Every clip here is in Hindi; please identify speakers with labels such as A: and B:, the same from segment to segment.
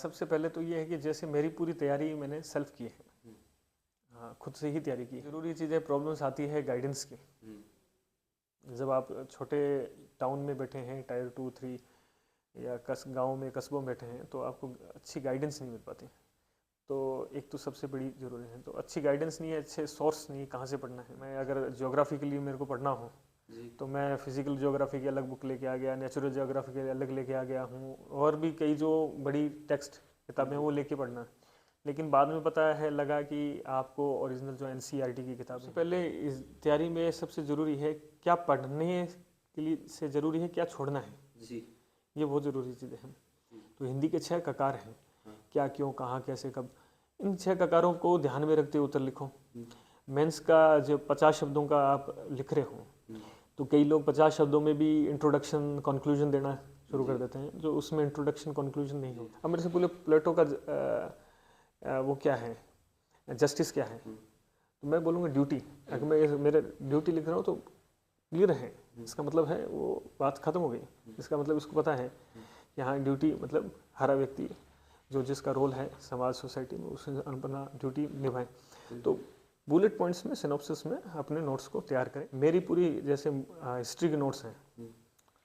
A: सबसे पहले तो ये है कि जैसे मेरी पूरी तैयारी मैंने सेल्फ की है। हाँ, खुद से ही तैयारी की। ज़रूरी चीज़ें प्रॉब्लम्स आती है गाइडेंस की। जब आप छोटे टाउन में बैठे हैं, टायर 2, 3 या गांव में, कस्बों में बैठे हैं, तो आपको अच्छी गाइडेंस नहीं मिल पाती। तो एक तो सबसे बड़ी ज़रूरी है, तो अच्छी गाइडेंस नहीं है, अच्छे सोर्स नहीं, कहाँ से पढ़ना है। मैं अगर ज्योग्राफी के लिए मेरे को पढ़ना हो तो मैं फिजिकल ज्योग्राफी की अलग बुक लेके आ गया, नेचुरल ज्योग्राफी के अलग लेके आ गया हूँ, और भी कई जो बड़ी टेक्स्ट किताबें वो लेके पढ़ना है। लेकिन बाद में पता है लगा कि आपको ओरिजिनल जो एनसीईआरटी की किताब है, पहले इस तैयारी में सबसे ज़रूरी है क्या पढ़ने के लिए से ज़रूरी है क्या छोड़ना है जी। ये बहुत ज़रूरी चीज़ें हैं। तो हिंदी के 6 ककार हैं, क्या, क्यों, कहाँ, कैसे, कब। इन 6 ककारों को ध्यान में रखते हुए उत्तर लिखो। मेंस का जो 50 शब्दों का आप लिख रहे हो, तो कई लोग 50 शब्दों में भी इंट्रोडक्शन कंक्लूजन देना शुरू कर देते हैं, जो उसमें इंट्रोडक्शन कंक्लूजन नहीं होता। अब मेरे से बोले प्लेटो का वो क्या है, जस्टिस क्या है, तो मैं बोलूँगा ड्यूटी। अगर मैं मेरे ड्यूटी लिख रहा हूँ तो क्लियर है, इसका मतलब है वो बात खत्म हो गई। इसका मतलब इसको पता है कि हाँ, ड्यूटी मतलब हर व्यक्ति जो जिसका रोल है समाज सोसाइटी में, उसे अपना ड्यूटी निभाए। तो बुलेट पॉइंट्स में, सिनॉप्सिस में अपने नोट्स को तैयार करें। मेरी पूरी जैसे हिस्ट्री के नोट्स हैं,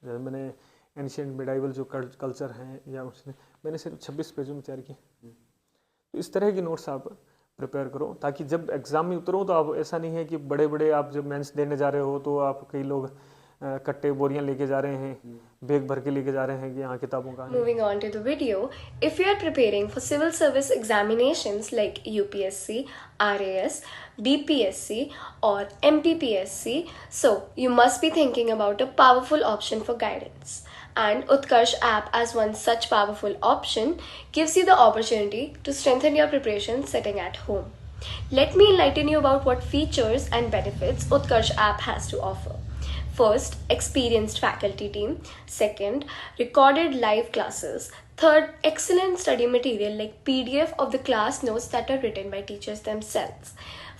A: जैसे मैंने एंशिएंट मिडाइवल जो कल्चर हैं, या उसने मैंने सिर्फ 26 पेजों में तैयार किए। तो इस तरह की नोट्स आप प्रिपेयर करो, ताकि जब एग्जाम में उतरो तो आप ऐसा नहीं है कि बड़े बड़े आप जब मेंस देने जा रहे हो तो आप कई लोग कट्टे बोरियां लेके जा रहे हैं, बैग भर के लेके जा रहे हैं कि यहाँ किताबों का।
B: Moving on to the video, if you are preparing for civil service examinations like UPSC, RAS, BPSC or MPPSC, so you must be thinking about a powerful option for guidance. And Utkarsh app as one such powerful option gives you the opportunity to strengthen your preparation sitting at home. Let me enlighten you about what features and benefits Utkarsh app has to offer. First, experienced faculty team. Second, recorded live classes. Third, excellent study material like PDF of the class notes that are written by teachers themselves.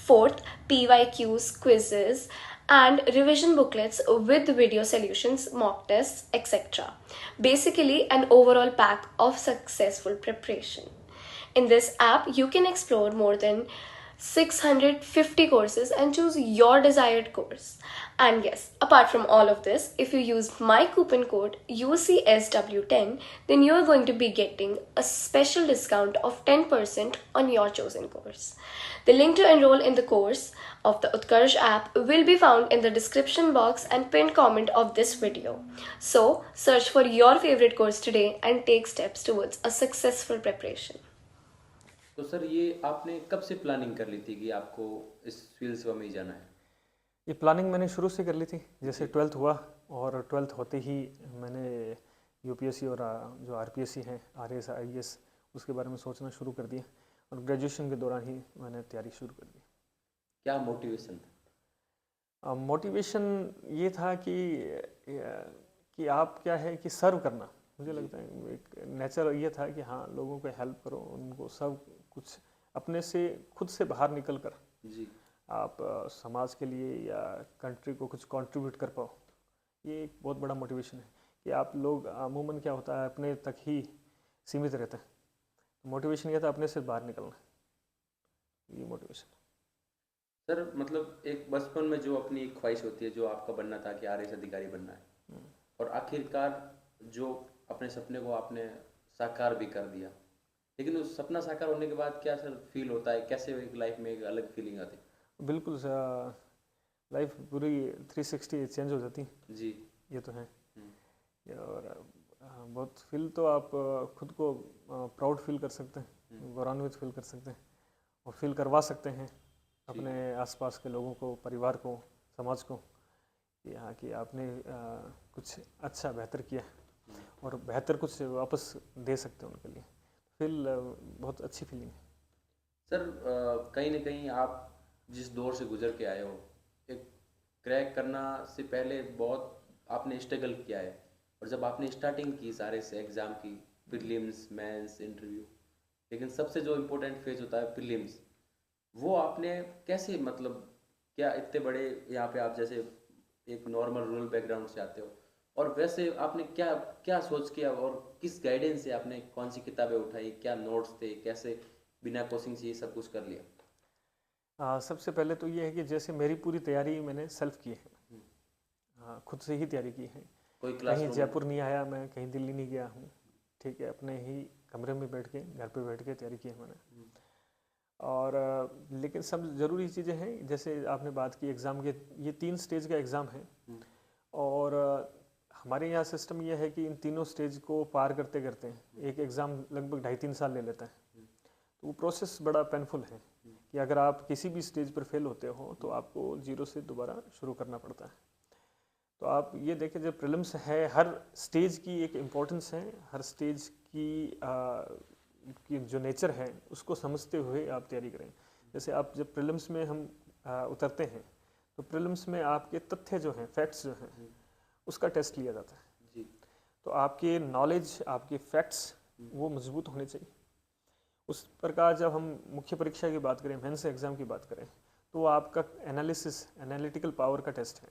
B: Fourth, PYQs, quizzes, and revision booklets with video solutions, mock tests, etc. Basically, an overall pack of successful preparation. In this app, you can explore more than 650 courses and choose your desired course. And yes, apart from all of this, if you use my coupon code UCSW10, then you're going to be getting a special discount of 10% on your chosen course. The link to enroll in the course of the Utkarsh app will be found in the description box and pinned comment of this video. So, search for your favorite course today and take steps towards a successful preparation.
C: तो सर, ये आपने कब से प्लानिंग कर ली थी कि आपको इस फील्ड सेवा में ही जाना है?
A: ये प्लानिंग मैंने शुरू से कर ली थी, जैसे 12th हुआ, और 12th होते ही मैंने यूपीएससी और जो आरपीएससी है, आरएएस, आईएएस, उसके बारे में सोचना शुरू कर दिया, और ग्रेजुएशन के दौरान ही मैंने तैयारी शुरू कर दी।
C: क्या मोटिवेशन था?
A: मोटिवेशन ये था कि आप क्या है कि सर्व करना, मुझे लगता है एक नेचर ये था कि हाँ, लोगों को हेल्प करो, उनको सब कुछ अपने से खुद से बाहर निकल कर
C: जी
A: आप समाज के लिए या कंट्री को कुछ कंट्रीब्यूट कर पाओ। ये एक बहुत बड़ा मोटिवेशन है कि आप लोग अमूमन क्या होता है अपने तक ही सीमित रहते हैं। मोटिवेशन ये था अपने से बाहर निकलना, ये मोटिवेशन।
C: सर, मतलब एक बचपन में जो अपनी एक ख्वाहिश होती है, जो आपका बनना था कि आरएएस अधिकारी बनना है, और आखिरकार जो अपने सपने को आपने साकार भी कर दिया, लेकिन उस सपना साकार होने के बाद क्या सर फील होता है, कैसे एक लाइफ में एक अलग फीलिंग आती है?
A: बिल्कुल, लाइफ पूरी 360 चेंज हो जाती है
C: जी,
A: ये तो है। और बहुत फील तो आप खुद को प्राउड फील कर सकते हैं, गौरवान्वित फील कर सकते हैं, और फील करवा सकते हैं अपने आसपास के लोगों को, परिवार को, समाज को, कि हाँ कि आपने कुछ अच्छा बेहतर किया और बेहतर कुछ वापस दे सकते हैं उनके लिए। फील बहुत अच्छी फीलिंग है।
C: सर, कहीं ना कहीं आप जिस दौर से गुजर के आए हो, एक क्रैक करना से पहले बहुत आपने स्ट्रगल किया है, और जब आपने स्टार्टिंग की सारे से एग्ज़ाम की, प्रीलिम्स, मेंस, इंटरव्यू, लेकिन सबसे जो इम्पोर्टेंट फेज होता है प्रीलिम्स, वो आपने कैसे, मतलब क्या इतने बड़े यहाँ पे आप जैसे एक नॉर्मल रूरल बैकग्राउंड से आते हो, और वैसे आपने क्या क्या सोच किया और किस गाइडेंस से आपने कौन सी किताबें उठाई, क्या नोट्स थे, कैसे बिना कोचिंग से ये सब कुछ कर लिया?
A: सबसे पहले तो ये है कि जैसे मेरी पूरी तैयारी मैंने सेल्फ की है।
C: हम्म,
A: खुद से ही तैयारी की है।
C: कोई
A: कहीं
C: क्लासरूम?
A: जयपुर नहीं आया मैं, कहीं दिल्ली नहीं गया हूँ। ठीक है, अपने ही कमरे में बैठ के, घर पे बैठ के तैयारी की है मैंने। और लेकिन सब ज़रूरी चीज़ें हैं, जैसे आपने बात की एग्ज़ाम के, ये 3 स्टेज का एग्ज़ाम है। और हमारे यहाँ सिस्टम ये है कि इन तीनों स्टेज को पार करते करते एक एग्ज़ाम लगभग 2.5-3 साल ले लेता है। तो वो प्रोसेस बड़ा पेनफुल है कि अगर आप किसी भी स्टेज पर फेल होते हो तो आपको जीरो से दोबारा शुरू करना पड़ता है। तो आप ये देखें, जब प्रीलिम्स है, हर स्टेज की एक इम्पोर्टेंस है, हर स्टेज की जो नेचर है उसको समझते हुए आप तैयारी करें। जैसे आप जब प्रीलिम्स में हम उतरते हैं तो प्रीलिम्स में आपके तथ्य जो हैं, फैक्ट्स जो हैं, उसका टेस्ट लिया जाता है।
C: जी।
A: तो आपके नॉलेज, आपके फैक्ट्स वो मजबूत होने चाहिए। उस प्रकार जब हम मुख्य परीक्षा की बात करें, मेंस एग्ज़ाम की बात करें, तो वो आपका एनालिटिकल पावर का टेस्ट है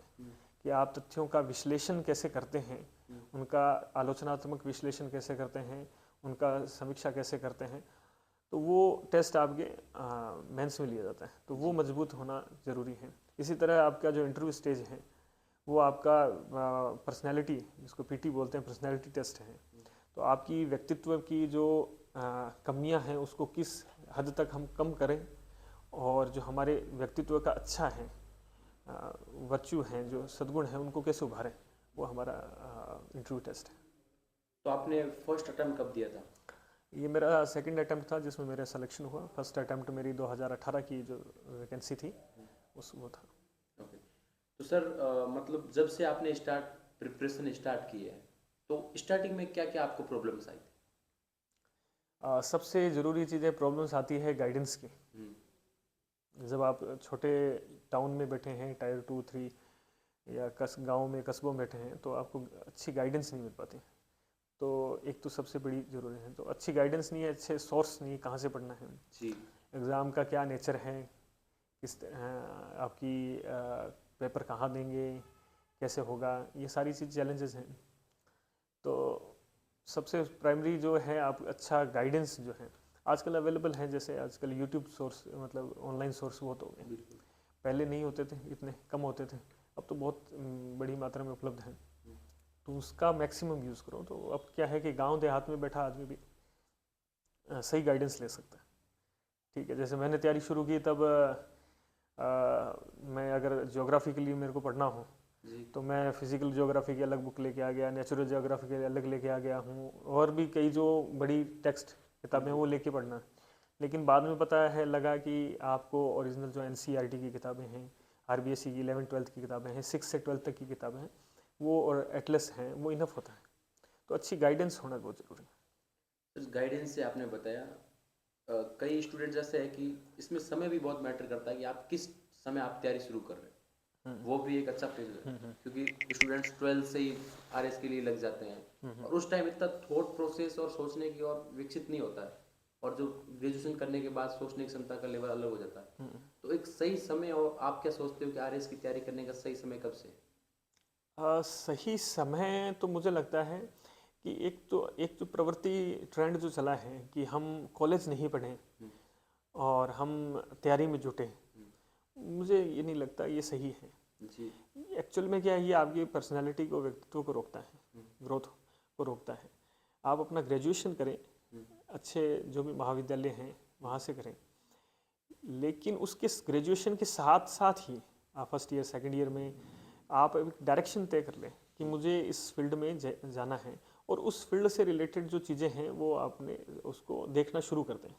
A: कि आप तथ्यों का विश्लेषण कैसे करते हैं, उनका आलोचनात्मक विश्लेषण कैसे करते हैं, उनका समीक्षा कैसे करते हैं। तो वो टेस्ट आपके मेंस में लिया जाता है, तो वो मजबूत होना ज़रूरी है। इसी तरह आपका जो इंटरव्यू स्टेज है वो आपका पर्सनैलिटी, जिसको पीटी बोलते हैं, पर्सनैलिटी टेस्ट है। तो आपकी व्यक्तित्व की जो कमियां हैं उसको किस हद तक हम कम करें, और जो हमारे व्यक्तित्व का अच्छा है, वर्च्यू हैं, जो सद्गुण हैं, उनको कैसे उभारें, वो हमारा इंटरव्यू टेस्ट है।
C: तो आपने फर्स्ट अटेम्प्ट कब दिया था?
A: ये मेरा सेकंड अटेम्प्ट था जिसमें मेरा सिलेक्शन हुआ। फर्स्ट अटेम्प्ट मेरी 2018 की जो वैकेंसी थी वो था।
C: ओके। तो सर मतलब जब से आपने प्रिपरेशन स्टार्ट की है, तो स्टार्टिंग में क्या क्या आपको प्रॉब्लम्स आई थी?
A: सबसे ज़रूरी चीज़ें प्रॉब्लम्स आती है गाइडेंस की। जब आप छोटे टाउन में बैठे हैं, टायर 2-3 या गांव में, कस्बों में बैठे हैं, तो आपको अच्छी गाइडेंस नहीं मिल पाती। तो एक तो सबसे बड़ी ज़रूरी है, तो अच्छी गाइडेंस नहीं है, अच्छे सोर्स नहीं है, कहाँ से पढ़ना है,
C: जी।
A: एग्ज़ाम का क्या नेचर है, आपकी पेपर कहाँ देंगे, कैसे होगा, ये सारी चीज़ चैलेंजेस हैं। तो सबसे प्राइमरी जो है, आप अच्छा गाइडेंस जो है आजकल अवेलेबल है। जैसे आजकल यूट्यूब सोर्स, मतलब ऑनलाइन सोर्स बहुत हो गए। पहले नहीं होते थे, इतने कम होते थे, अब तो बहुत बड़ी मात्रा में उपलब्ध हैं। तो उसका मैक्सिमम यूज़ करो। तो अब क्या है कि गांव देहात में बैठा आदमी भी सही गाइडेंस ले सकता है। ठीक है, जैसे मैंने तैयारी शुरू की तब मैं अगर ज्योग्राफी के लिए मेरे को पढ़ना हो तो मैं फिजिकल ज्योग्राफी की अलग बुक लेके आ गया, नेचुरल ज्योग्राफी के अलग लेके आ गया हूँ, और भी कई जो बड़ी टेक्स्ट किताबें वो लेके पढ़ना। लेकिन बाद में पता है लगा कि आपको ओरिजिनल जो एनसीईआरटी की किताबें हैं, आरबीएसई की 11th-12th की किताबें हैं, 6 से 12th तक की किताबें हैं, वो और एटलस हैं, वो इनफ होता है। तो अच्छी गाइडेंस होना बहुत ज़रूरी है।
C: इस गाइडेंस से आपने बताया, कई स्टूडेंट जैसे है कि इसमें समय भी बहुत मैटर करता है कि आप किस समय आप तैयारी शुरू कर रहे हैं। वो भी एक अच्छा फेज है, क्योंकि स्टूडेंट्स 12th से ही आरएस के लिए लग जाते हैं, और उस टाइम इतना थॉट प्रोसेस और सोचने की और विकसित नहीं होता है, और जो ग्रेजुएशन करने के बाद सोचने की क्षमता का लेवल अलग हो जाता है। तो एक सही समय, और आप क्या सोचते हो कि आरएस की तैयारी करने का सही समय कब से?
A: सही समय तो मुझे लगता है कि एक जो प्रवृत्ति ट्रेंड जो चला है कि हम कॉलेज नहीं पढ़ें और हम तैयारी में जुटे, मुझे ये नहीं लगता ये सही है।
C: जी।
A: एक्चुअल में क्या है, ये आपकी पर्सनालिटी को, व्यक्तित्व को रोकता है, ग्रोथ को रोकता है। आप अपना ग्रेजुएशन करें, अच्छे जो भी महाविद्यालय हैं वहाँ से करें, लेकिन उसके ग्रेजुएशन के साथ साथ ही आप फर्स्ट ईयर, सेकंड ईयर में आप एक डायरेक्शन तय कर लें कि मुझे इस फील्ड में जाना है, और उस फील्ड से रिलेटेड जो चीज़ें हैं वो आपने उसको देखना शुरू कर दें।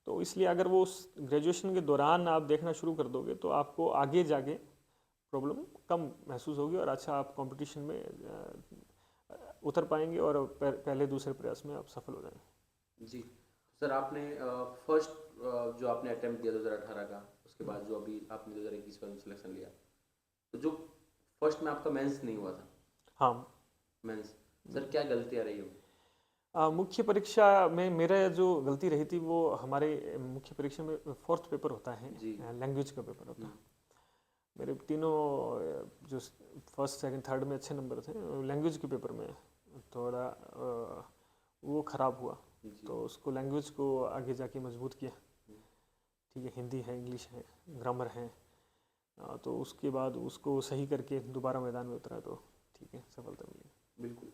A: तो इसलिए अगर वो उस ग्रेजुएशन के दौरान आप देखना शुरू कर दोगे तो आपको आगे जाके प्रॉब्लम कम महसूस होगी, और अच्छा आप कंपटीशन में उतर पाएंगे, और पहले दूसरे प्रयास में आप सफल हो जाएंगे।
C: जी। सर आपने फर्स्ट जो आपने अटेम्प्ट दिया 2018 का, उसके बाद जो अभी आपने 2021 में सिलेक्शन लिया, तो जो फर्स्ट में आपका मेंस नहीं हुआ था?
A: हाँ।
C: मेंस, सर क्या गलतियाँ रही हो?
A: मुख्य परीक्षा में मेरा जो गलती रही थी, वो हमारे मुख्य परीक्षा में 4th पेपर होता है,
C: जी।
A: लैंग्वेज का पेपर होता है। मेरे तीनों जो फर्स्ट सेकंड थर्ड में अच्छे नंबर थे, लैंग्वेज के पेपर में थोड़ा वो ख़राब हुआ, तो उसको लैंग्वेज को आगे जाके मजबूत किया। ठीक है, हिंदी है, इंग्लिश है, ग्रामर है, तो उसके बाद उसको सही करके दोबारा मैदान में उतरा तो ठीक है, सफलता मिली।
C: बिल्कुल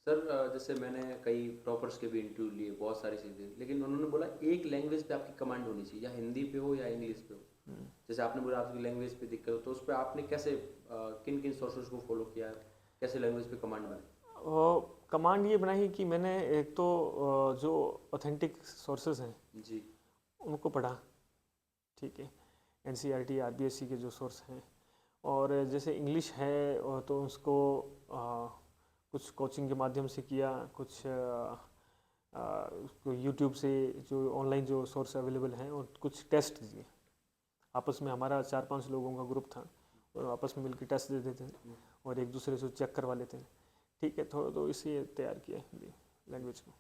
C: सर, जैसे मैंने कई टॉपर्स के भी इंटरव्यू लिए, बहुत सारी चीज़ें, लेकिन उन्होंने बोला एक लैंग्वेज पे आपकी कमांड होनी चाहिए, या हिंदी पे हो या इंग्लिश पे हो। जैसे आपने बोला आपकी लैंग्वेज पे दिक्कत हो, तो उस पर आपने कैसे किन किन सोर्सेज को फॉलो किया, कैसे लैंग्वेज पे कमांड बनाई?
A: और कमांड ये बनाई कि मैंने एक तो जो ऑथेंटिक सोर्सेज हैं
C: जी
A: उनको पढ़ा। ठीक है, NCERT RBSC के जो सोर्स हैं, और जैसे इंग्लिश है तो उसको कुछ कोचिंग के माध्यम से किया, कुछ उसको यूट्यूब से जो ऑनलाइन जो सोर्स अवेलेबल हैं, और कुछ टेस्ट दिए। आपस में हमारा 4-5 लोगों का ग्रुप था, और आपस में मिलकर टेस्ट दे देते थे और एक दूसरे से चेक करवा लेते हैं। ठीक है, थोड़ा तो इसे तैयार किया हिंदी लैंग्वेज को।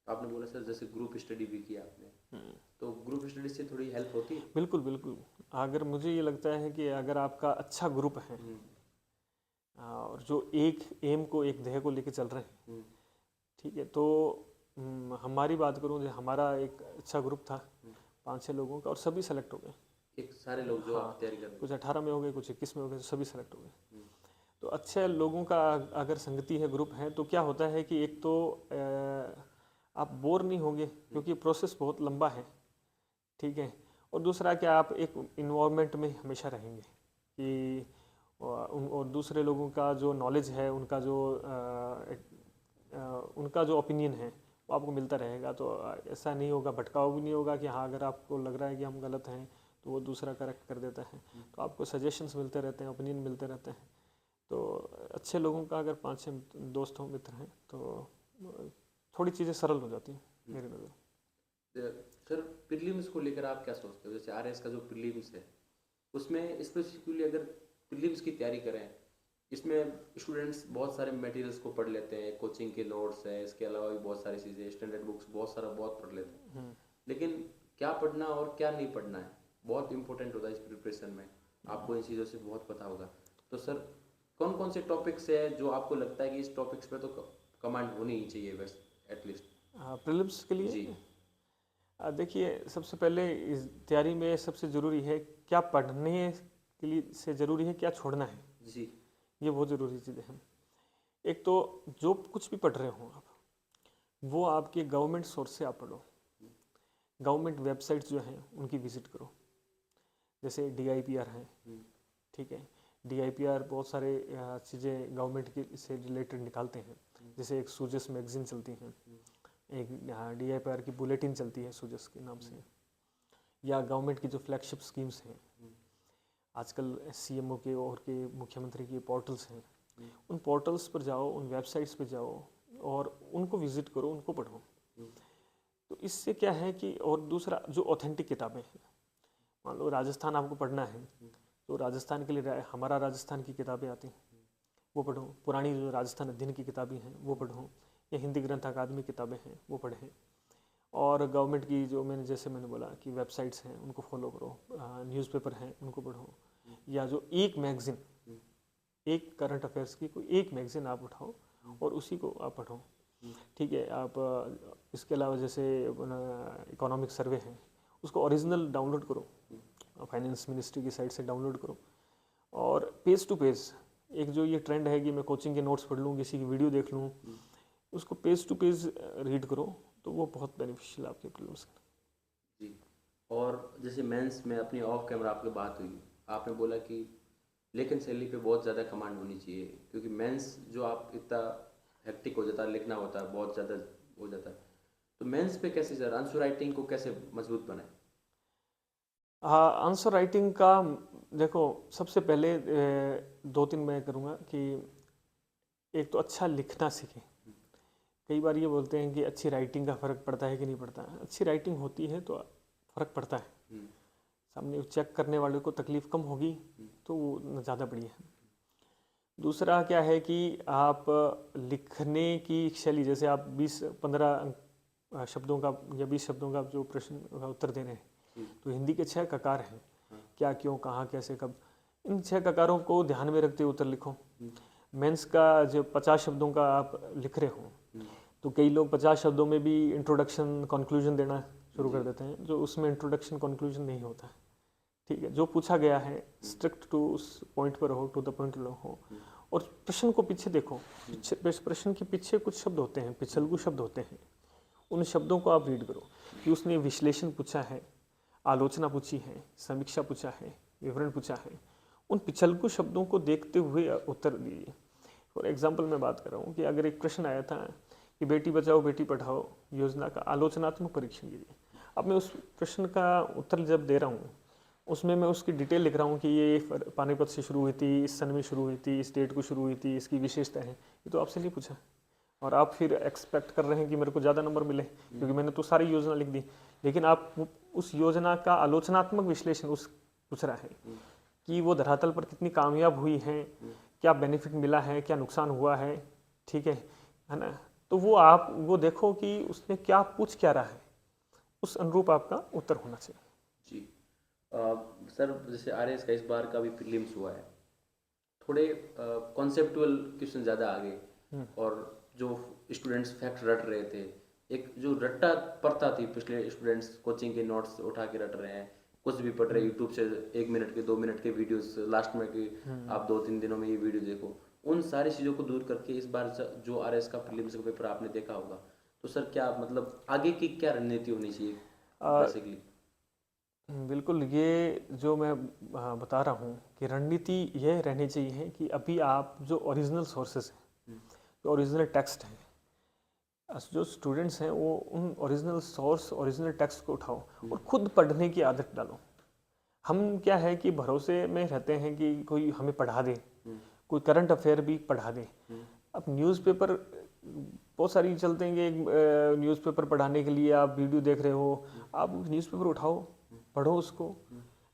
C: आपने बोला सर जैसे ग्रुप स्टडी भी किया आपने, तो ग्रुप स्टडी से थोड़ी हेल्प होती है?
A: बिल्कुल बिल्कुल। अगर मुझे ये लगता है कि अगर आपका अच्छा ग्रुप है और जो एक एम को, एक ध्येय को लेके चल रहे हैं, ठीक है, तो हमारी बात करूं, जो हमारा एक अच्छा ग्रुप था 5-6 लोगों का, और सभी सेलेक्ट हो गए।
C: एक सारे लोग जो आप तैयारी कर रहे हैं,
A: कुछ 18 में हो गए, कुछ 21 में हो गए, तो सभी सेलेक्ट हो गए। तो अच्छे लोगों का अगर संगति है, ग्रुप है, तो क्या होता है कि एक तो आप बोर नहीं होंगे, क्योंकि प्रोसेस बहुत लंबा है। ठीक है, और दूसरा क्या, आप एक इन्वायरमेंट में हमेशा रहेंगे कि और दूसरे लोगों का जो नॉलेज है, उनका जो ओपिनियन है वो आपको मिलता रहेगा। तो ऐसा नहीं होगा, भटकाव भी नहीं होगा कि हाँ, अगर आपको लग रहा है कि हम गलत हैं तो वो दूसरा करेक्ट कर देता है। तो आपको सजेशंस मिलते रहते हैं, ओपिनियन मिलते रहते हैं। तो अच्छे लोगों का अगर 5-6 दोस्त हों, मित्र हैं, तो थोड़ी चीज़ें सरल हो जाती हैं मेरी नज़र।
C: सर प्रीलिम्स को लेकर आप क्या सोचते हो? जैसे RS का जो प्रीलिम्स है, उसमें स्पेसिफिकली अगर प्रीलिम्स की तैयारी करें, इसमें स्टूडेंट्स बहुत सारे मटेरियल्स को पढ़ लेते हैं, कोचिंग के नोट्स हैं, इसके अलावा भी बहुत सारी चीज़ें, स्टैंडर्ड बुक्स बहुत पढ़ लेते हैं, लेकिन क्या पढ़ना और क्या नहीं पढ़ना है बहुत इंपॉर्टेंट होता है इस प्रिपरेशन में। आपको इन चीज़ों से बहुत पता होगा। तो सर कौन कौन से टॉपिक्स है जो आपको लगता है कि इस टॉपिक्स पे तो कमांड होनी ही चाहिए बस एटलीस्ट
A: प्रीलिम्स के लिए?
C: जी
A: देखिए, सबसे पहले इस तैयारी में सबसे ज़रूरी है क्या पढ़ने के लिए से ज़रूरी है क्या छोड़ना है।
C: जी
A: ये बहुत ज़रूरी चीज़ें हैं। एक तो जो कुछ भी पढ़ रहे हो आप, वो आपके गवर्नमेंट सोर्स से आप पढ़ो। गवर्नमेंट वेबसाइट्स जो हैं उनकी विजिट करो, जैसे DIPR है। ठीक है, DIPR बहुत सारे चीज़ें गवर्नमेंट के से रिलेटेड निकालते हैं। जैसे एक सूजस मैगजीन चलती है, एक DIPR की बुलेटिन चलती है सूजस के नाम से, या गवर्नमेंट की जो फ्लैगशिप स्कीम्स हैं, आजकल CMO के और के मुख्यमंत्री के पोर्टल्स हैं, उन पोर्टल्स पर जाओ, उन वेबसाइट्स पर जाओ और उनको विजिट करो, उनको पढ़ो। तो इससे क्या है कि, और दूसरा जो ऑथेंटिक किताबें हैं, मान लो राजस्थान आपको पढ़ना है, तो राजस्थान के लिए हमारा राजस्थान की किताबें आती हैं, वो पढ़ो। पुरानी जो राजस्थान अध्ययन की किताबें हैं वो पढ़ो, या हिंदी ग्रंथ अकादमी किताबें हैं वो पढ़ें। और गवर्नमेंट की जो मैंने बोला कि वेबसाइट्स हैं उनको फॉलो करो, न्यूज़पेपर हैं उनको पढ़ो, या जो एक मैगज़ीन, एक करंट अफेयर्स की कोई एक मैगज़ीन आप उठाओ और उसी को आप पढ़ो। ठीक है, आप इसके अलावा जैसे इकोनॉमिक सर्वे है, उसको ओरिजिनल डाउनलोड करो, फाइनेंस मिनिस्ट्री की साइट से डाउनलोड करो। और पेज टू पेज, एक जो ये ट्रेंड है कि मैं कोचिंग के नोट्स पढ़ लूँ, किसी की वीडियो देख लूँ, उसको पेज टू पेज रीड करो, तो वो बहुत बेनिफिशियल आपके प्रीलिम्स का।
C: जी। और जैसे मेंस में अपनी ऑफ कैमरा आपकी बात हुई, आपने बोला कि लेखन शैली पे बहुत ज़्यादा कमांड होनी चाहिए, क्योंकि मेंस जो आप इतना हेक्टिक हो जाता है, लिखना होता है, बहुत ज़्यादा हो जाता है, तो मेंस पे कैसे सर आंसर राइटिंग को कैसे मजबूत बनाए?
A: हाँ, आंसर राइटिंग का देखो, सबसे पहले 2-3 मैं करूँगा कि एक तो अच्छा लिखना सीखें। कई बार ये बोलते हैं कि अच्छी राइटिंग का फ़र्क पड़ता है कि नहीं पड़ता है। अच्छी राइटिंग होती है तो फ़र्क पड़ता है, सामने चेक करने वाले को तकलीफ़ कम होगी तो वो ज़्यादा बढ़िया है। दूसरा क्या है कि आप लिखने की शैली, जैसे आप 20-15 शब्दों का या 20 शब्दों का जो प्रश्न का उत्तर दे रहे हैं, तो हिंदी के 6 ककार हैं, क्या, क्यों, कहाँ, कैसे, कब। इन 6 ककारों को ध्यान में रखते हुए उत्तर लिखो। मेंस का जो 50 शब्दों का आप लिख रहे हो, तो कई लोग 50 शब्दों में भी इंट्रोडक्शन कंक्लूजन देना शुरू कर देते हैं, जो उसमें इंट्रोडक्शन कंक्लूजन नहीं होता है। ठीक है, जो पूछा गया है स्ट्रिक्ट टू उस पॉइंट पर हो, टू द पॉइंट हो। और प्रश्न को पीछे देखो, प्रश्न के पीछे कुछ शब्द होते हैं, पिछलगु शब्द होते हैं, उन शब्दों को आप रीड करो कि उसने विश्लेषण पूछा है, आलोचना पूछी है, समीक्षा पूछा है, विवरण पूछा है। उन पिछलगु शब्दों को देखते हुए उत्तर दीजिए। फॉर एग्जाम्पल मैं बात कर रहा हूँ कि अगर एक प्रश्न आया था कि बेटी बचाओ बेटी पढ़ाओ योजना का आलोचनात्मक परीक्षण कीजिए। अब मैं उस प्रश्न का उत्तर जब दे रहा हूँ, उसमें मैं उसकी डिटेल लिख रहा हूँ कि ये पानीपत से शुरू हुई थी, इस सन में शुरू हुई थी, इस डेट को शुरू हुई थी, इसकी विशेषता है। ये तो आपसे नहीं पूछा, और आप फिर एक्सपेक्ट कर रहे हैं कि मेरे को ज़्यादा नंबर मिले क्योंकि मैंने तो सारी योजना लिख दी। लेकिन आप उस योजना का आलोचनात्मक विश्लेषण उस पूछ रहा है कि वो धरातल पर कितनी कामयाब हुई है, क्या बेनिफिट मिला है, क्या नुकसान हुआ है। ठीक है ना? तो वो आप वो देखो कि उसने क्या पूछ क्या रहा है, उस अनुरूप आपका उत्तर होना चाहिए।
C: जी सर, जैसे आरएस का इस बार का भी प्रीलिम्स हुआ है, थोड़े कॉन्सेप्टुअल क्वेश्चन ज़्यादा आ गए और जो स्टूडेंट्स फैक्ट रट रहे थे, एक जो रट्टा पड़ता थी, पिछले स्टूडेंट्स कोचिंग के नोट्स उठा के रट रहे हैं, कुछ भी पढ़ रहे, यूट्यूब से 1 मिनट के 2 मिनट के वीडियोस लास्ट में कि आप 2-3 दिनों में ये वीडियो देखो, उन सारी चीज़ों को दूर करके इस बार जो आरएस का प्रीलिम्स का पेपर आपने देखा होगा, तो सर क्या मतलब आगे की क्या रणनीति होनी चाहिए बेसिकली?
A: बिल्कुल, ये जो मैं बता रहा हूँ कि रणनीति यह रहनी चाहिए कि अभी आप जो ओरिजिनल सोर्सेस हैं, जो ओरिजिनल टेक्स्ट हैं, जो स्टूडेंट्स हैं वो उन ओरिजिनल सोर्स ओरिजिनल टेक्स्ट को उठाओ और खुद पढ़ने की आदत डालो। हम क्या है कि भरोसे में रहते हैं कि कोई हमें पढ़ा दे, कोई करंट अफेयर भी पढ़ा दे। अब न्यूज़पेपर बहुत सारी चलते हैं कि न्यूज़पेपर पढ़ाने के लिए आप वीडियो देख रहे हो, आप न्यूज़पेपर उठाओ, पढ़ो उसको,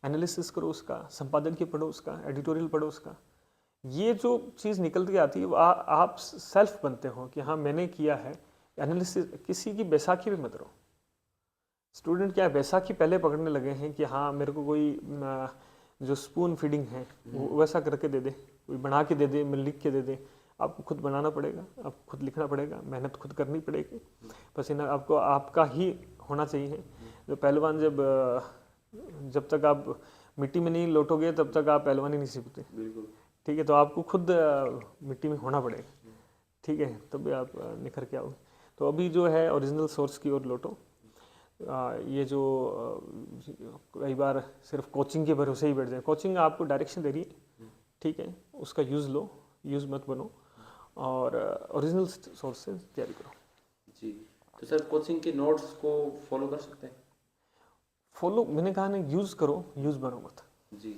A: एनालिसिस करो उसका, संपादन की पढ़ो उसका, एडिटोरियल पढ़ो उसका। ये जो चीज़ निकल के आती है वो आप सेल्फ बनते हो कि हाँ मैंने किया है एनालिसिस। किसी की बैसाखी भी मत रहो। स्टूडेंट क्या है, बैसाखी पहले पकड़ने लगे हैं कि हाँ मेरे को कोई जो स्पून फीडिंग है वो वैसा करके दे दे, कोई बना के दे दे, मैं लिख के दे दे। आपको खुद बनाना पड़ेगा, आपको खुद लिखना पड़ेगा, मेहनत खुद करनी पड़ेगी, पसीना आपको आपका ही होना चाहिए। जो पहलवान जब तक आप मिट्टी में नहीं लौटोगे तब तक आप पहलवानी नहीं सीखते।
C: बिल्कुल।
A: ठीक है, तो आपको खुद मिट्टी में होना पड़ेगा। ठीक है, तब आप निखर के आओगे। तो अभी जो है ओरिजिनल सोर्स की ओर लौटो। ये जो कई बार सिर्फ कोचिंग के भरोसे ही बैठ जाए, कोचिंग आपको डायरेक्शन दे रही है, ठीक है, उसका यूज़ लो, यूज़ मत बनो, और ओरिजिनल सोर्स से तैयारी करो।
C: जी, तो सर कोचिंग के नोट्स को फॉलो कर सकते हैं?
A: फॉलो मैंने कहा ना, यूज़ करो, यूज़ बनो मत।
C: जी,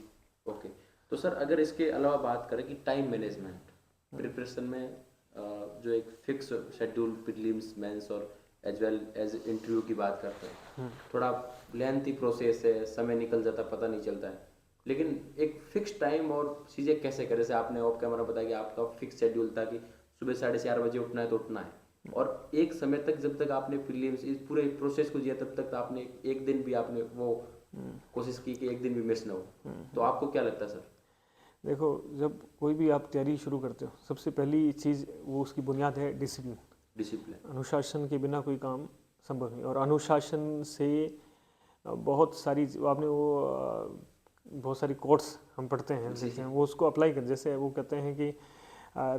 C: ओके। तो सर अगर इसके अलावा बात करें कि टाइम मैनेजमेंट प्रिपरेशन में जो एक फिक्स शेड्यूल प्रीलिम्स, मेंस और एज वेल एज इंटरव्यू की बात करते हैं, थोड़ा लेंथी प्रोसेस है, समय निकल जाता पता नहीं चलता है, लेकिन एक फिक्स टाइम और चीज़ें कैसे करें? जैसे आपने ऑफ कैमरा बताया कि आपका फिक्स शेड्यूल था कि सुबह 4:30 बजे उठना है तो उठना है, और एक समय तक जब तक आपने प्रीलिम्स इस पूरे प्रोसेस को दिया तब तक आपने एक दिन भी आपने वो कोशिश की कि एक दिन भी मिस ना हो, तो आपको क्या लगता है सर?
A: देखो, जब कोई भी आप तैयारी शुरू करते हो, सबसे पहली चीज़ वो उसकी बुनियाद है डिसिप्लिन।
C: डिसिप्लिन।
A: अनुशासन के बिना कोई काम संभव नहीं। और अनुशासन से बहुत सारी आपने वो बहुत सारी कोट्स हम पढ़ते हैं, देखते हैं, वो उसको अप्लाई कर, जैसे वो कहते हैं कि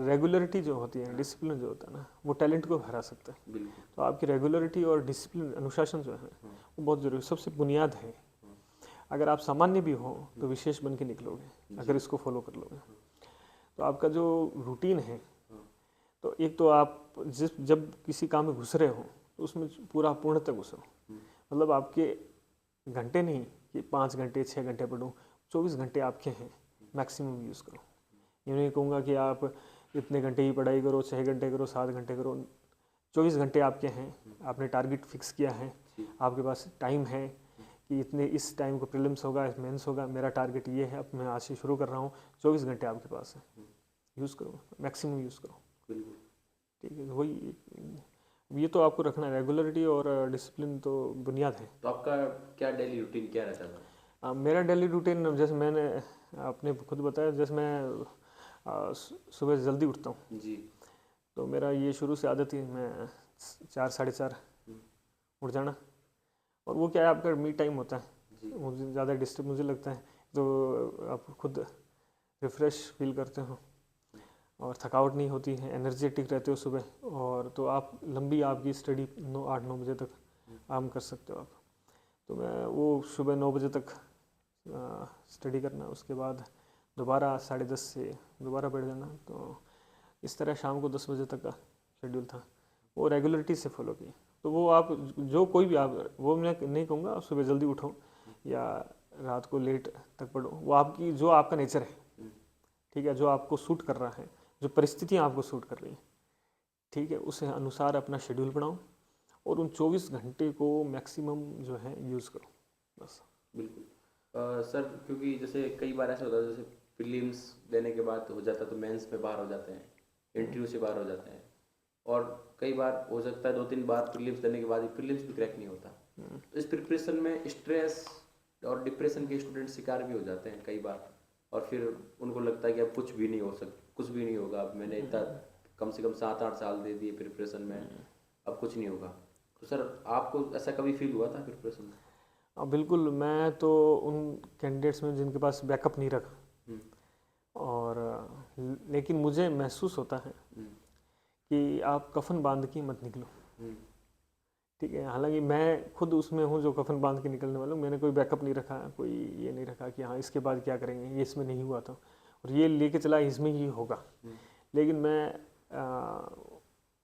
A: रेगुलरिटी जो होती है, डिसिप्लिन जो होता है ना, वो टैलेंट को हरा सकता है।
C: बिल्कुल।
A: तो आपकी रेगुलरिटी और डिसिप्लिन, अनुशासन जो है वो बहुत ज़रूरी, सबसे बुनियाद है। अगर आप सामान्य भी हो तो विशेष बन के निकलोगे अगर इसको फॉलो कर लोगे। तो आपका जो रूटीन है, तो एक तो आप जब किसी काम में घुस रहे हो तो उसमें पूरा पूर्णतः घुसो। मतलब आपके घंटे नहीं कि 5 घंटे 6 घंटे पढ़ो, 24 घंटे आपके हैं, मैक्सिमम यूज़ करो। ये नहीं कहूँगा कि आप इतने घंटे ही पढ़ाई करो, 6 घंटे करो, 7 घंटे करो। 24 घंटे आपके हैं, आपने टारगेट फिक्स किया है, आपके पास टाइम है कि इतने इस टाइम को प्रीलिम्स होगा, मेंस होगा, मेरा टारगेट ये है, अब मैं आज से शुरू कर रहा हूँ। 24 घंटे आपके पास है, यूज़ करो, मैक्सिमम यूज़ करो। ठीक है, वही ये तो आपको रखना है, रेगुलरिटी और डिसिप्लिन तो बुनियाद है।
C: तो आपका क्या डेली रूटीन क्या रहता है?
A: मेरा डेली रूटीन, जैसे मैंने आपने खुद बताया, जैसे मैं सुबह जल्दी उठता हूँ,
C: जी।
A: तो मेरा ये शुरू से आदत ही, मैं 4 साढ़े 4 उठ जाना। और वो क्या है, आपका मी टाइम होता है,
C: जी।
A: मुझे ज़्यादा डिस्टर्ब मुझे लगता है, तो आप खुद रिफ़्रेश फील करते हो और थकावट नहीं होती है, एनर्जेटिक रहते हो सुबह, और तो आप लंबी आपकी स्टडी 8-9 बजे तक आराम कर सकते हो आप। तो मैं वो सुबह 9 बजे तक स्टडी करना, उसके बाद दोबारा 10:30 से दोबारा बैठ जाना। तो इस तरह शाम को 10 बजे तक का शेड्यूल था, वो रेगुलरिटी से फॉलो किया। तो वो आप जो कोई भी आप, वो मैं नहीं कहूँगा आप सुबह जल्दी उठो या रात को लेट तक पढ़ो, वो आपकी जो आपका नेचर है, ठीक है, जो आपको सूट कर रहा है, जो परिस्थितियाँ आपको सूट कर रही हैं, ठीक है, उस अनुसार अपना शेड्यूल बनाओ और उन 24 घंटे को मैक्सिमम जो है यूज़ करो, बस।
C: बिल्कुल। सर, क्योंकि जैसे कई बार ऐसा होता है, जैसे प्रीलिम्स देने के बाद हो जाता है तो मेंस में बाहर हो जाते हैं, इंटरव्यू से बाहर हो जाते हैं, और कई बार हो सकता है 2-3 बार प्रीलिम्स देने के बाद ही प्रीलिम्स भी क्रैक नहीं होता। तो इस प्रिपरेशन में स्ट्रेस और डिप्रेशन के स्टूडेंट शिकार भी हो जाते हैं कई बार, और फिर उनको लगता है कि अब कुछ भी नहीं कुछ भी नहीं होगा, अब मैंने इतना कम से कम 7-8 साल दे दिए प्रिपरेशन में, अब कुछ नहीं होगा। तो सर, आपको ऐसा कभी फील हुआ था प्रिपरेशन में?
A: बिल्कुल, मैं तो उन कैंडिडेट्स में जिनके पास बैकअप नहीं रखा, और लेकिन मुझे महसूस होता है कि आप कफन बांध के मत निकलो, ठीक है। हालांकि मैं खुद उसमें हूँ जो कफन बांध के निकलने वाला हूँ, मैंने कोई बैकअप नहीं रखा, कोई ये नहीं रखा कि हाँ इसके बाद क्या करेंगे, ये इसमें नहीं हुआ था और ये लेके चला इसमें ही होगा। लेकिन मैं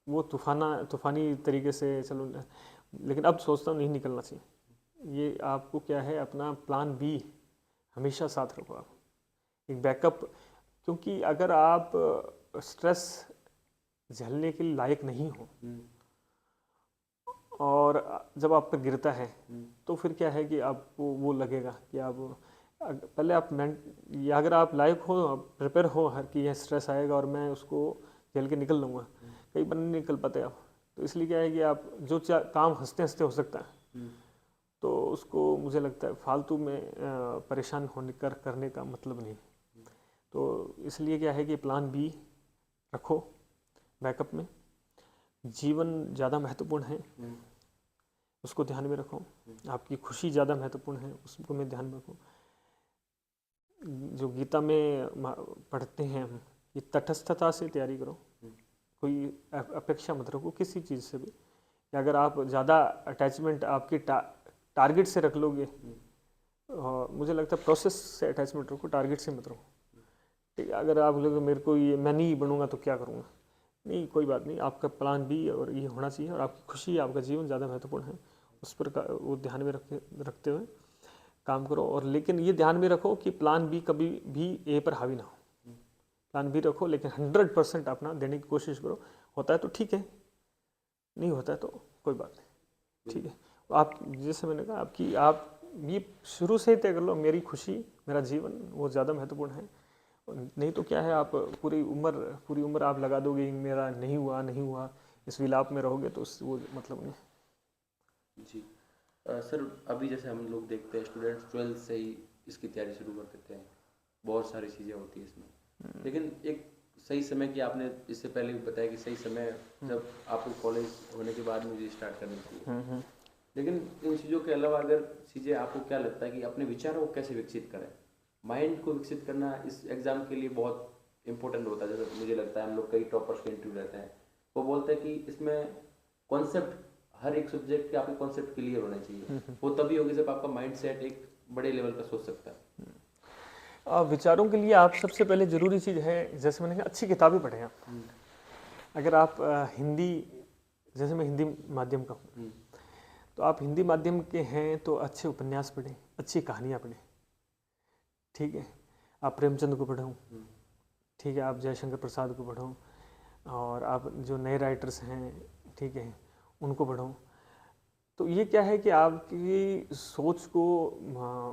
A: वो तूफ़ानी तरीके से चलो, लेकिन अब सोचता हूँ नहीं निकलना चाहिए। ये आपको क्या है, अपना प्लान बी हमेशा साथ रखो आप, एक बैकअप, क्योंकि अगर आप स्ट्रेस झेलने के लायक नहीं हो और जब आप पर गिरता है तो फिर क्या है कि आपको वो लगेगा कि आप पहले आप या अगर आप लायक हो, प्रिपेयर हो हर कि यह स्ट्रेस आएगा और मैं उसको झेल के निकल लूँगा, कई बार नहीं निकल पाते आप। तो इसलिए क्या है कि आप जो काम हंसते हंसते हो सकता है, तो उसको मुझे लगता है फालतू में परेशान होने करने का मतलब नहीं। तो इसलिए क्या है कि प्लान बी रखो बैकअप में। जीवन ज़्यादा महत्वपूर्ण है, उसको ध्यान में रखो। आपकी खुशी ज़्यादा महत्वपूर्ण है, उसको में ध्यान में रखो। जो गीता में पढ़ते हैं हम, ये तटस्थता से तैयारी करो, कोई अपेक्षा मत रखो किसी चीज़ से भी। अगर आप ज़्यादा अटैचमेंट आपकी टारगेट से रख लोगे, मुझे लगता है प्रोसेस से अटैचमेंट रखो, टारगेट से मत रखो, ठीक है। अगर आप लोग मेरे को ये मैं नहीं बनूंगा तो क्या करूँगा, नहीं, कोई बात नहीं, आपका प्लान बी और ये होना चाहिए, और आपकी खुशी, आपका जीवन ज़्यादा महत्वपूर्ण है, उस पर वो ध्यान में रखते हुए काम करो। और लेकिन ये ध्यान में रखो कि प्लान बी कभी भी ए पर हावी ना हो। प्लान बी रखो, लेकिन 100% अपना देने की कोशिश करो। होता है तो ठीक है, नहीं होता है तो कोई बात नहीं, ठीक है। आप जैसे मैंने कहा, आप ये शुरू से ही तय कर लो, मेरी खुशी, मेरा जीवन वो ज़्यादा महत्वपूर्ण है। नहीं तो क्या है, आप पूरी उम्र आप लगा दोगे मेरा नहीं हुआ, इस विलाप में रहोगे तो वो मतलब नहीं।
C: जी। सर, अभी जैसे हम लोग देखते हैं स्टूडेंट्स 12th से ही इसकी तैयारी शुरू कर देते हैं, बहुत सारी चीज़ें होती है इसमें, लेकिन एक सही समय की, आपने इससे पहले भी बताया कि सही समय जब आपको कॉलेज होने के बाद मुझे स्टार्ट करनी चाहिए। लेकिन इन चीज़ों के अलावा अगर चीज़ें, आपको क्या लगता है कि अपने विचारों को कैसे विकसित करें? माइंड को विकसित करना इस एग्ज़ाम के लिए बहुत इंपॉर्टेंट होता है। जैसे मुझे लगता है हम लोग कई टॉपर्स के इंटरव्यू रहते हैं, वो बोलते हैं कि इसमें कॉन्सेप्ट, हर एक सब्जेक्ट के आपके कॉन्सेप्ट क्लियर होने चाहिए। वो तभी होगी जब आपका माइंड सेट एक बड़े लेवल का सोच सकता है।
A: विचारों के लिए आप सबसे पहले ज़रूरी चीज़ है, जैसे मैंने कहा, अच्छी किताबें पढ़ें आप। अगर आप हिंदी, जैसे मैं हिंदी माध्यम का हूँ, तो आप हिंदी माध्यम के हैं तो अच्छे उपन्यास पढ़ें, अच्छी कहानियाँ पढ़ें, ठीक है। आप प्रेमचंद को पढ़ो, ठीक है, आप जयशंकर प्रसाद को पढ़ो, और आप जो नए राइटर्स हैं, ठीक है, उनको पढ़ो। तो ये क्या है कि आपकी सोच को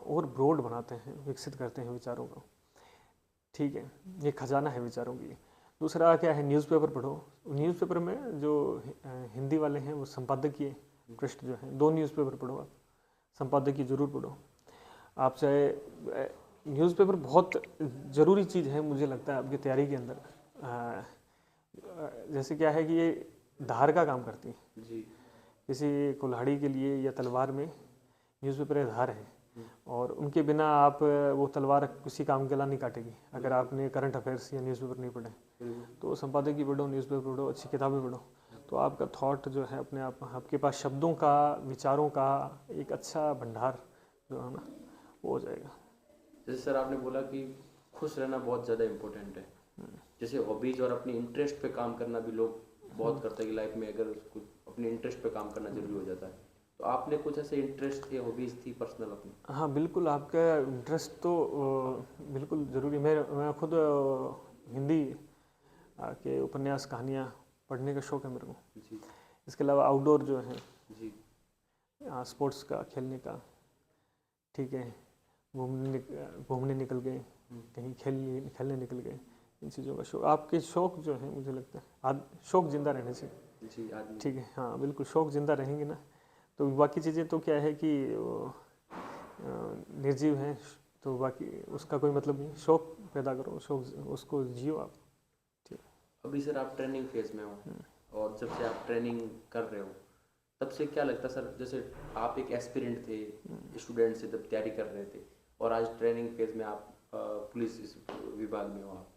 A: और ब्रॉड बनाते हैं, विकसित करते हैं विचारों को, ठीक है। ये खजाना है विचारों की। दूसरा क्या है, न्यूज़पेपर पढ़ो। न्यूज़पेपर में जो हिंदी वाले हैं वो संपादकीय पृष्ठ जो है, 2 न्यूज़पेपर पढ़ो आप, संपादकीय जरूर पढ़ो। आप चाहे न्यूज़पेपर बहुत ज़रूरी चीज़ है मुझे लगता है आपकी तैयारी के अंदर। जैसे क्या है कि ये धार का काम करती है।
C: जी।
A: किसी कुल्हाड़ी के लिए या तलवार में न्यूज़पेपर एक धार है, और उनके बिना आप वो तलवार किसी काम के लिए नहीं काटेगी। अगर आपने करंट अफेयर्स या न्यूज़पेपर नहीं पढ़े तो संपादकीय पढ़ो, न्यूज़पेपर पढ़ो, अच्छी किताबें पढ़ो, तो आपका थॉट जो है अपने आप आपके पास शब्दों का, विचारों का एक अच्छा भंडार जो है ना वो हो जाएगा।
C: जैसे सर आपने बोला कि खुश रहना बहुत ज़्यादा इम्पोर्टेंट है। जैसे हॉबीज और अपनी इंटरेस्ट पे काम करना भी लोग बहुत करते हैं कि लाइफ में अगर कुछ अपने इंटरेस्ट पे काम करना जरूरी हो जाता है। तो आपने कुछ ऐसे इंटरेस्ट या हॉबीज थी पर्सनल अपनी?
A: हाँ बिल्कुल, आपका इंटरेस्ट तो बिल्कुल ज़रूरी। मैं खुद हिंदी के उपन्यास, कहानियाँ पढ़ने का शौक़ है मेरे को।
C: जी।
A: इसके अलावा आउटडोर जो है,
C: जी।
A: स्पोर्ट्स का, खेलने का, ठीक है, घूमने निकल गए, कहीं खेलने निकल गए, इन चीज़ों का शौक़। आपके शौक़ जो है मुझे लगता है शौक़ जिंदा रहने से,
C: जी आदमी।
A: ठीक है, हाँ बिल्कुल, शौक़ जिंदा रहेंगे ना तो बाकी चीज़ें तो क्या है कि निर्जीव हैं, तो बाकी उसका कोई मतलब नहीं। शौक़ पैदा करो, शौक़ उसको जियो आप। ठीक।
C: अभी सर आप ट्रेनिंग फेज में हो, और जब से आप ट्रेनिंग कर रहे हो तब से क्या लगता है सर, जैसे आप एक एस्पिरेंट थे, स्टूडेंट से जब तैयारी कर रहे थे, और आज ट्रेनिंग फेज में आप पुलिस इस विभाग में हो आप,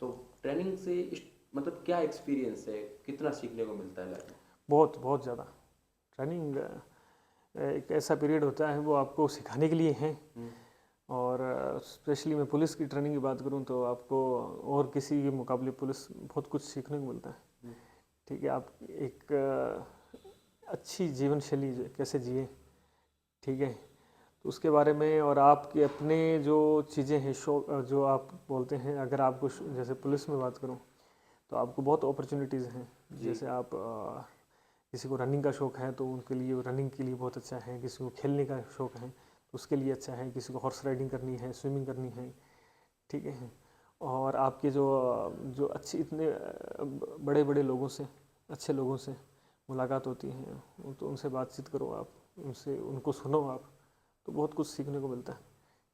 C: तो ट्रेनिंग से मतलब क्या एक्सपीरियंस है, कितना सीखने को मिलता है लाइफ में?
A: बहुत बहुत ज़्यादा। ट्रेनिंग एक ऐसा पीरियड होता है वो आपको सिखाने के लिए है, और स्पेशली मैं पुलिस की ट्रेनिंग की बात करूं तो आपको और किसी के मुकाबले पुलिस बहुत कुछ सीखने को मिलता है। ठीक है, आप एक अच्छी जीवन शैली कैसे जिए, ठीक है, तो उसके बारे में, और आपके अपने जो चीज़ें हैं, शौक जो आप बोलते हैं, अगर आपको जैसे पुलिस में बात करूं तो आपको बहुत अपॉर्चुनिटीज़ हैं। जैसे आप किसी को रनिंग का शौक़ है तो उनके लिए रनिंग के लिए बहुत अच्छा है, किसी को खेलने का शौक़ है तो उसके लिए अच्छा है, किसी को हॉर्स राइडिंग करनी है, स्विमिंग करनी है, ठीक है, और आपके जो अच्छी इतने बड़े बड़े लोगों से, अच्छे लोगों से मुलाकात होती है, तो उनसे बातचीत करो आप, उनको सुनो आप, तो बहुत कुछ सीखने को मिलता है।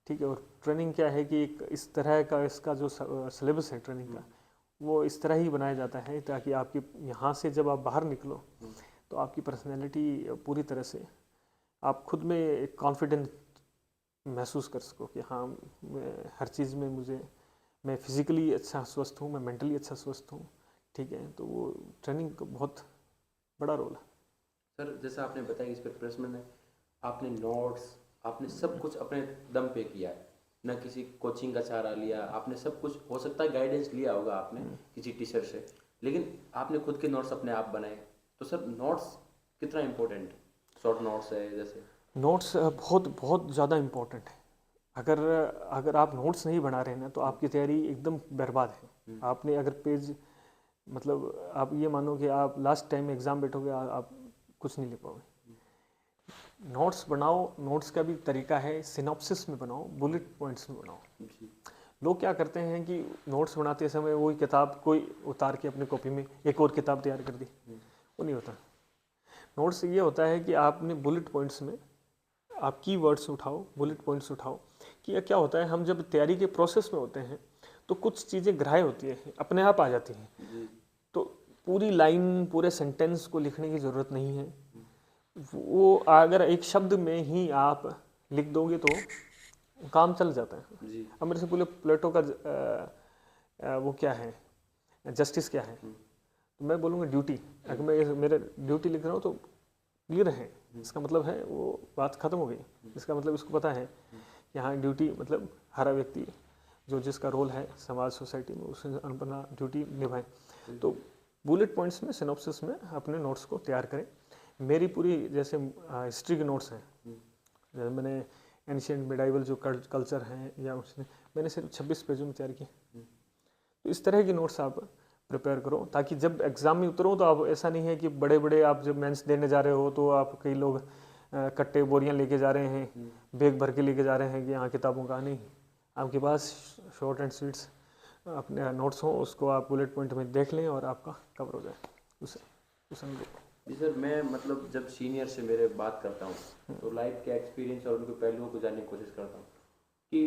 A: ठीक है, और ट्रेनिंग क्या है कि एक इस तरह का इसका जो सिलेबस है ट्रेनिंग का, वो इस तरह ही बनाया जाता है ताकि आपकी यहाँ से जब आप बाहर निकलो तो आपकी पर्सनैलिटी पूरी तरह से आप खुद में एक कॉन्फिडेंट महसूस कर सको कि हाँ, हर चीज़ में मैं फिज़िकली अच्छा स्वस्थ हूँ, मैं मेंटली अच्छा स्वस्थ हूँ, ठीक है, तो वो ट्रेनिंग का बहुत बड़ा रोल है।
C: सर जैसा आपने बताया इस प्रिपरेशन में आपने नोट्स, आपने सब कुछ अपने दम पे किया है, ना किसी कोचिंग का सहारा लिया आपने, सब कुछ हो सकता है गाइडेंस लिया होगा आपने किसी टीचर से, लेकिन आपने खुद के नोट्स अपने आप बनाए। तो सर नोट्स कितना इम्पोर्टेंट, शॉर्ट नोट्स है जैसे?
A: नोट्स बहुत बहुत ज़्यादा इम्पोर्टेंट है। अगर आप नोट्स नहीं बना रहे हैं ना तो आपकी तैयारी एकदम बर्बाद है। आपने अगर पेज, मतलब आप ये मानो कि आप लास्ट टाइम एग्ज़ाम बैठोगे, आप कुछ नहीं लिख पाओगे। नोट्स बनाओ, नोट्स का भी तरीका है, सिनॉप्सिस में बनाओ, बुलेट पॉइंट्स में बनाओ। लोग क्या करते हैं कि नोट्स बनाते समय वही किताब कोई उतार के अपने कॉपी में एक और किताब तैयार कर दी, वो नहीं होता। नोट्स ये होता है कि आपने बुलेट पॉइंट्स में आप की वर्ड्स उठाओ, बुलेट पॉइंट्स उठाओ, कि क्या होता है, हम जब तैयारी के प्रोसेस में होते हैं तो कुछ चीज़ें ग्राह्य होती है, अपने आप आ जाती हैं, तो पूरी लाइन, पूरे सेंटेंस को लिखने की ज़रूरत नहीं है। वो अगर एक शब्द में ही आप लिख दोगे तो काम चल जाता है। अब मेरे से बोले प्लेटो का वो क्या है, जस्टिस क्या है, तो मैं बोलूँगा ड्यूटी। अगर मैं मेरे ड्यूटी लिख रहा हूँ तो क्लियर है, इसका मतलब है वो बात खत्म हो गई। इसका मतलब इसको पता है कि हाँ, ड्यूटी मतलब हर व्यक्ति जो जिसका रोल है समाज, सोसाइटी में, उसे अपना ड्यूटी निभाए। तो बुलेट पॉइंट्स में, सिनॉप्सिस में अपने नोट्स को तैयार करें। मेरी पूरी जैसे हिस्ट्री के नोट्स हैं, जैसे मैंने एंशिएंट मिडाइवल जो कल्चर हैं, या उसने मैंने सिर्फ 26 पेजों में तैयार किए। तो इस तरह के नोट्स आप प्रिपेयर करो ताकि जब एग्ज़ाम में उतरो तो आप, ऐसा नहीं है कि बड़े बड़े आप जब मेंस देने जा रहे हो तो आप, कई लोग कट्टे बोरियां लेके जा रहे हैं, बैग भर के लेके जा रहे हैं कि यहाँ किताबों का नहीं, आपके पास शॉर्ट एंड स्वीट्स अपने नोट्स हों, उसको आप बुलेट पॉइंट में देख लें और आपका कवर हो जाए उसे
C: जी सर, मैं मतलब जब सीनियर से मेरे बात करता हूँ तो लाइफ के एक्सपीरियंस और उनके पहलुओं को जानने की कोशिश करता हूँ कि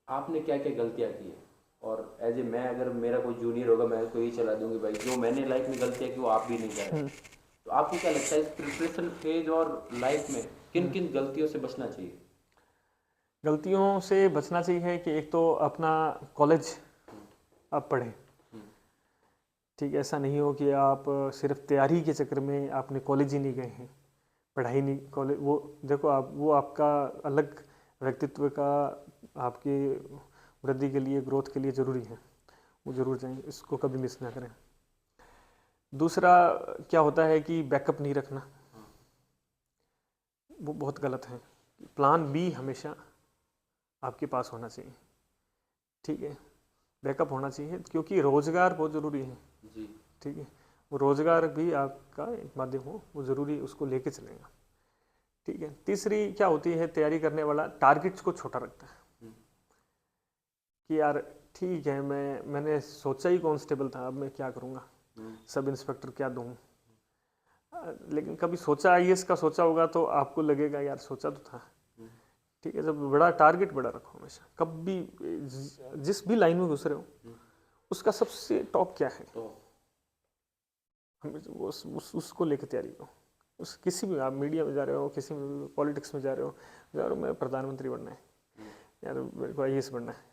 C: आपने क्या क्या गलतियाँ की है, और एज ए मैं अगर मेरा कोई जूनियर होगा मैं उसको यही सलाह दूंगी भाई जो मैंने लाइफ में गलतियाँ की वो आप भी नहीं करें। तो आपको क्या लगता है इस प्रिपरेशन फेज और लाइफ में किन किन गलतियों से बचना चाहिए?
A: गलतियों से बचना चाहिए कि एक तो अपना कॉलेज आप पढ़ें, ठीक है। ऐसा नहीं हो कि आप सिर्फ तैयारी के चक्कर में आपने कॉलेज ही नहीं गए हैं, पढ़ाई नहीं, कॉलेज वो देखो आप वो आपका अलग व्यक्तित्व का आपकी वृद्धि के लिए, ग्रोथ के लिए ज़रूरी है, वो ज़रूर जाएं, इसको कभी मिस ना करें। दूसरा क्या होता है कि बैकअप नहीं रखना, वो बहुत गलत है। प्लान बी हमेशा आपके पास होना चाहिए, ठीक है, बैकअप होना चाहिए, क्योंकि रोज़गार बहुत ज़रूरी है
C: जी।
A: ठीक है। वो रोज़गार भी आपका एक माध्यम हो, वो ज़रूरी, उसको लेके चलेगा, ठीक है। तीसरी क्या होती है, तैयारी करने वाला टारगेट्स को छोटा रखता है कि यार ठीक है, मैंने सोचा ही कांस्टेबल था, अब मैं क्या करूँगा, सब इंस्पेक्टर क्या दूँ। लेकिन कभी सोचा आईएएस का सोचा होगा तो आपको लगेगा यार सोचा तो था, ठीक है। जब बड़ा टारगेट बड़ा रखो हमेशा, कभी जिस भी लाइन में घुस रहे हो उसका सबसे टॉप क्या है,
C: तो
A: उसको लेकर तैयारी करो। उस किसी भी, आप मीडिया में जा रहे हो, किसी में पॉलिटिक्स में जा रहे हो, मैं प्रधानमंत्री बनना है यार, मेरे को आईएएस बनना है,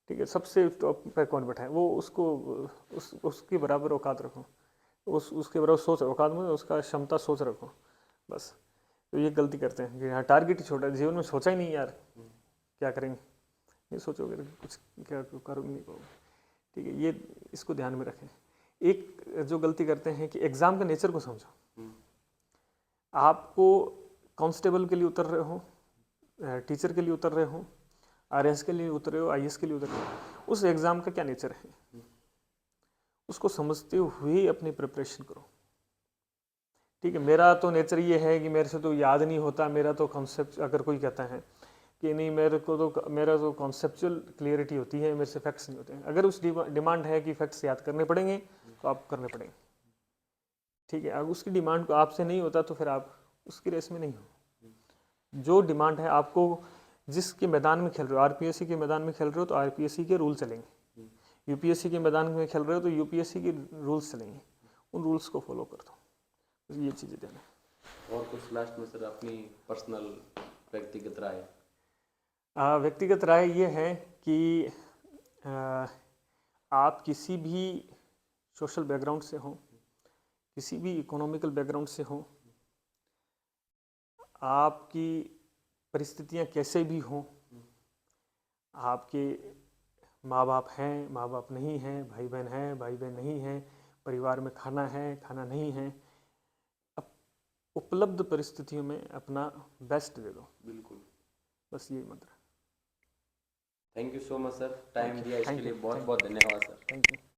A: ठीक है। सबसे टॉप पे कौन बैठा है वो, उसको उसकी बराबर औकात रखो, उसके बराबर सोच, औकात में उसका क्षमता सोच रखो, बस। तो ये गलती करते हैं कि हाँ टारगेट ही छोटा है, जीवन में सोचा ही नहीं यार क्या करेंगे, नहीं सोचोगे तो कुछ क्या करोगे नहीं पाओगे, ठीक है। ये इसको ध्यान में रखें। एक जो गलती करते हैं कि एग्ज़ाम का नेचर को समझो। आपको कांस्टेबल के लिए उतर रहे हो, टीचर के लिए उतर रहे हो, आरएएस के लिए उतर रहे हो, आईएएस के लिए उतर रहे हो, उस एग्ज़ाम का क्या नेचर है उसको समझते हुए अपनी प्रिपरेशन करो, ठीक है। मेरा तो नेचर ये है कि मेरे से तो याद नहीं होता, मेरा तो कॉन्सेप्ट, अगर कोई कहता है कि नहीं मेरा तो कॉन्सेप्चुअल क्लियरिटी होती है, मेरे से फैक्ट्स नहीं होते हैं, अगर उस डिमांड है कि फैक्ट्स याद करने पड़ेंगे तो आप करने पड़ेंगे, ठीक है। अगर उसकी डिमांड को आपसे नहीं होता तो फिर आप उसकी रेस में नहीं हो। जो डिमांड है आपको, जिसके मैदान में खेल रहे हो, आरपीएससी के मैदान में खेल रहे हो तो आरपीएससी के रूल चलेंगे, यूपीएससी के मैदान में खेल रहे हो तो यूपीएससी के रूल्स चलेंगे, उन रूल्स को फॉलो कर दो, ये चीज़ें ध्यान है।
C: और कुछ लास्ट में सर अपनी पर्सनल व्यक्तिगत राय?
A: व्यक्तिगत राय ये है कि आप किसी भी सोशल बैकग्राउंड से हो, किसी भी इकोनॉमिकल बैकग्राउंड से हो, आपकी परिस्थितियां कैसे भी हों, आपके माँ बाप हैं, माँ बाप नहीं हैं, भाई बहन हैं, भाई बहन नहीं हैं, परिवार में खाना है, खाना नहीं है, अब उपलब्ध परिस्थितियों में अपना बेस्ट दे दो,
C: बिल्कुल,
A: बस ये मंत्र।
C: Thank you so much sir, time दिया इसके लिए बहुत
A: थैंक
C: बहुत धन्यवाद सर।
A: यू।